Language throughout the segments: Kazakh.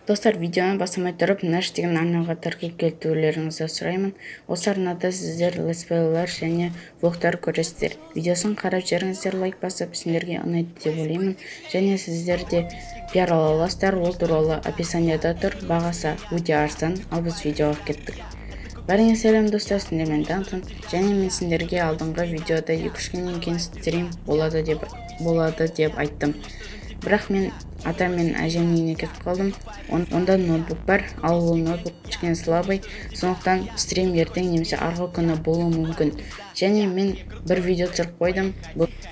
Достар, видеоны бастамай тұрып, Наш деген арнаға тіркеп келтірулеріңізді сұраймын. Осы арнада сіздер летсплейлер және влогтар көресіздер. Видеосын қарап жеріңіздер, лайк басып, сендерге ұнайды деп ойлаймын. Және сіздер де пиар ала аласыздар, ол туралы описанияда тұр. Бағасы өте арзан, ал біз видеоға кеттік. Бәріңе сәлем достар, сендермен Дантон. Және мен сендерге алдыңғы видеода 2-3 күннен кейін стрим болады деп айттым. Бірақ мен ата мен әжемнің үйіне кетіп қалдым. Онда ноутбук бар, ал ол ноутбук кішкене слабый, сондықтан стрим ертең немесе арғы күні болуы мүмкін. Және мен бір видео түсіріп қойдым.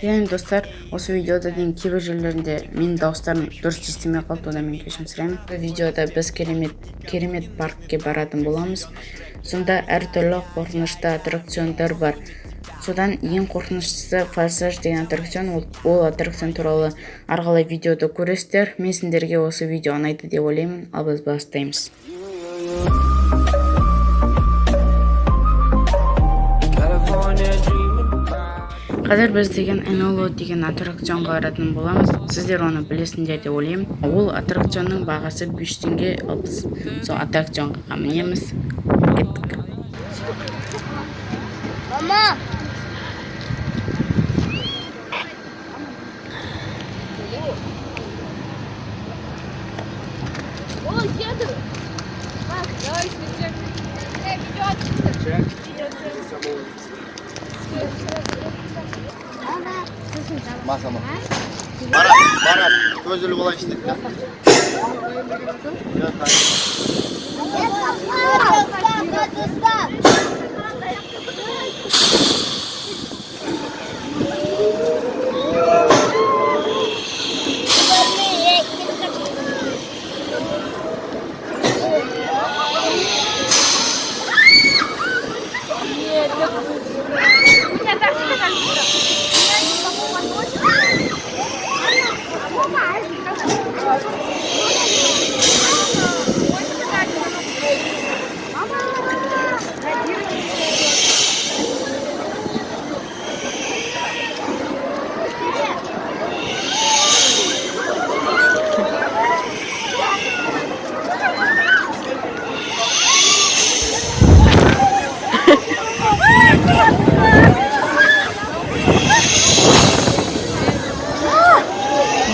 Және достар, осы видеода дейін кейбір жерлерінде менің дауыстарым дұрыс естілмей қалды, одан мен кешірім сұраймын. Бұл видеода біз керемет паркке баратын боламыз. Сонда әртүрлі қорқынышты аттракциондар бар. Содан ең қорқыныштысы Форсаж деген аттракцион. Ол аттракцион туралы арғылай видеода көресіздер. Мен сендерге осы видео ұнайды деп ойлаймын, ал біз бастаймыз. Қазір біз деген NLO деген аттракционға баратын боламыз. Сіздер оны білесіңдер деп ойлаймын. Ол аттракционның бағасы 5 теңге, ал біз сол аттракционға мінеміз. Кеттік. Мама! Ой, еду! Давай, свечек. Видео отсюда. Махама. Барат, көзілі болайыншы деді.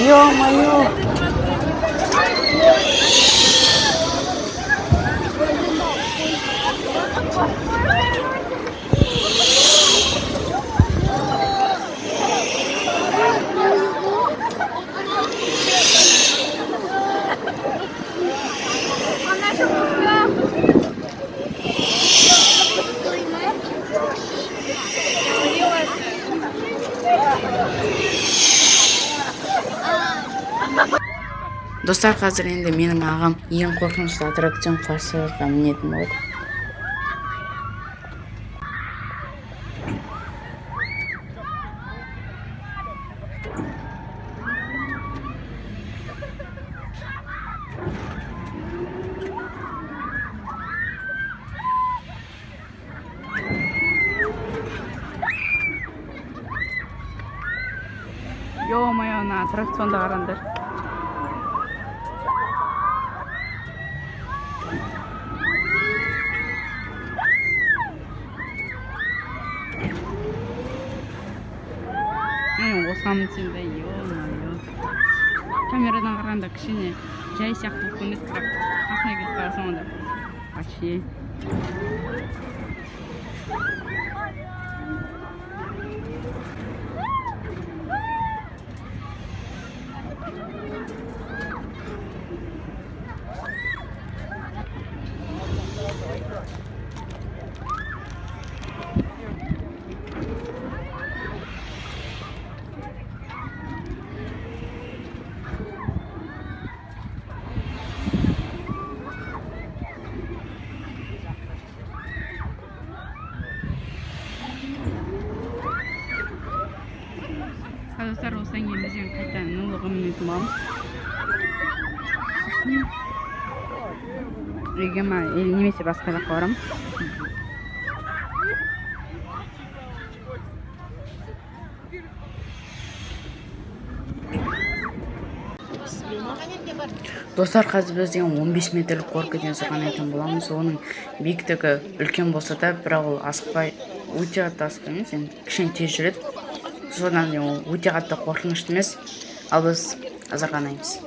Ё-моё! Достар, қазір енді менің ағам ең қорқынышты аттракцион Форсажға мінетін болды. Ё-моё, ана аттракционда қараңдар. Осыған сенде, ё-моё. Камерадан қарағанда кішкене жай сияқты көрінеді, бірақ қасына келіп қарасаң онда вообще. Достар, осыдан кейін біз қайтадан нулыға мінетін боламыз. Үйге немесе басқа жаққа барамыз. Достар, қазір біз деген 15 метрлік горкіден сырғанайтын боламыз. Оның биіктігі үлкен болса да, бірақ ол асықпай, өте қатты асықпай емес, енді кішкене тез жүреді. Содан ол өте қатты қорқынышты емес, ал біз сырғанаймыз.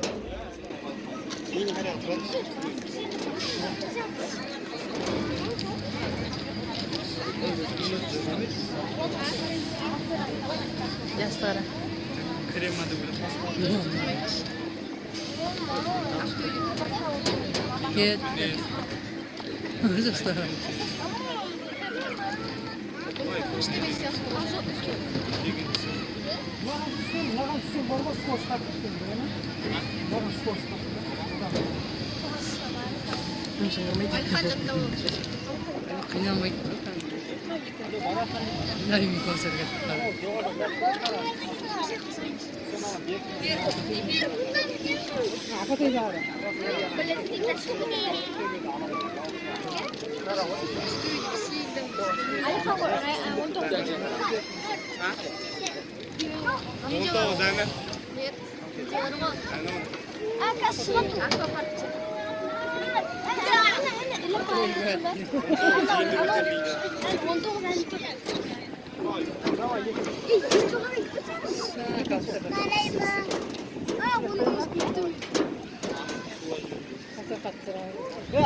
Жастары.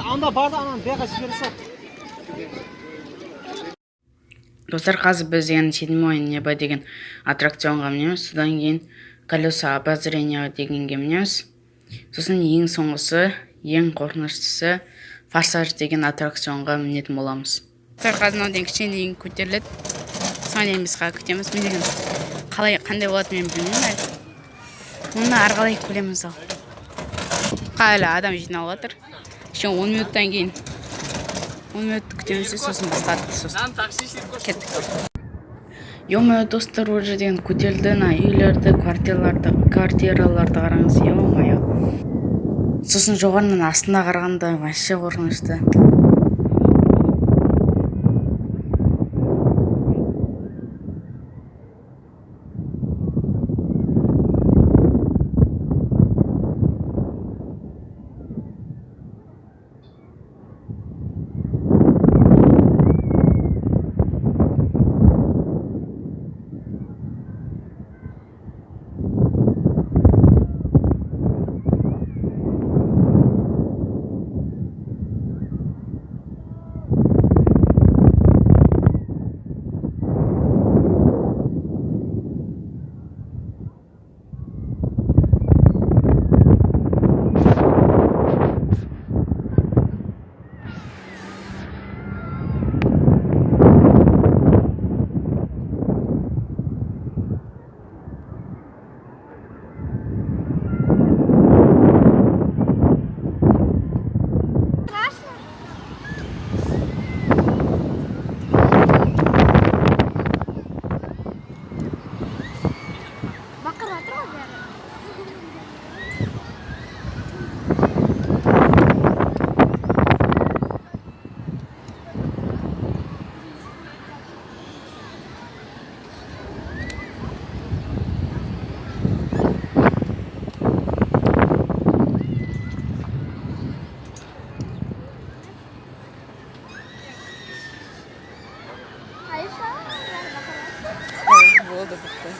Анда барды анан бияка жибере сал. Достар, қазір біз деген 7-ое небо деген аттракционға мінеміз. Содан кейін колесо обозрения дегенге мінеміз. Сосын ең соңғысы, ең қорқыныштысы форсаж деген аттракционға мінетін боламыз. Достар, қазір мынау кішкене көтеріледі. Соған дейін біз күтеміз. Мен деген қандай болады мен білмеймін әлі. Оны ары қарай көреміз ал. Әлі адам жиналып жатыр. 10 минуттан кейін 10 минут күтеміз, сосын бастады. Сосын кеттік. Ё-моё, достар, уже деген көтерілді. Үйлерді, квартираларды қараңыз. Ё-моё. Сосын жоғарынан астына қарағанда вообще қорқынышты. Болды бітті.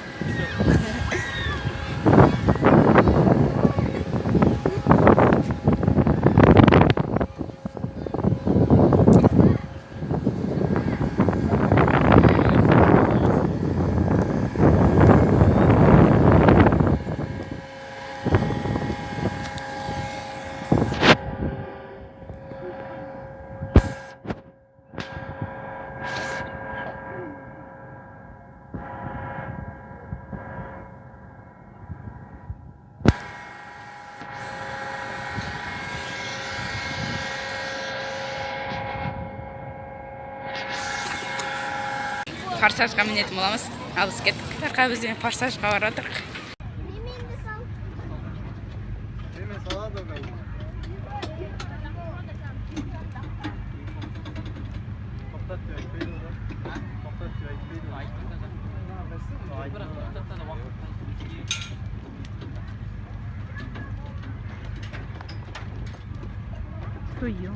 Форсажға мінетін боламыз. Ал біз кеттік. Арқа бізден форсажға барып отырық. Что ё-моё.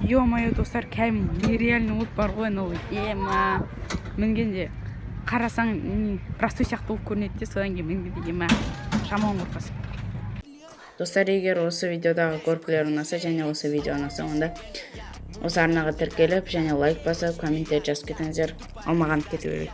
Ё-моё, достар, кәмін нереальный от бар ғой, анау ема мінгенде қарасаң простой сияқты болып көрінеді де, содан кейін мінгенде ема жаман қорқасың. Достар, егер осы видеодағы көркілер ұнаса және осы видео ұнаса, онда осы арнаға тіркеліп және лайк басып, комментарий жазып кетіңіздер. Ал маған кету керек.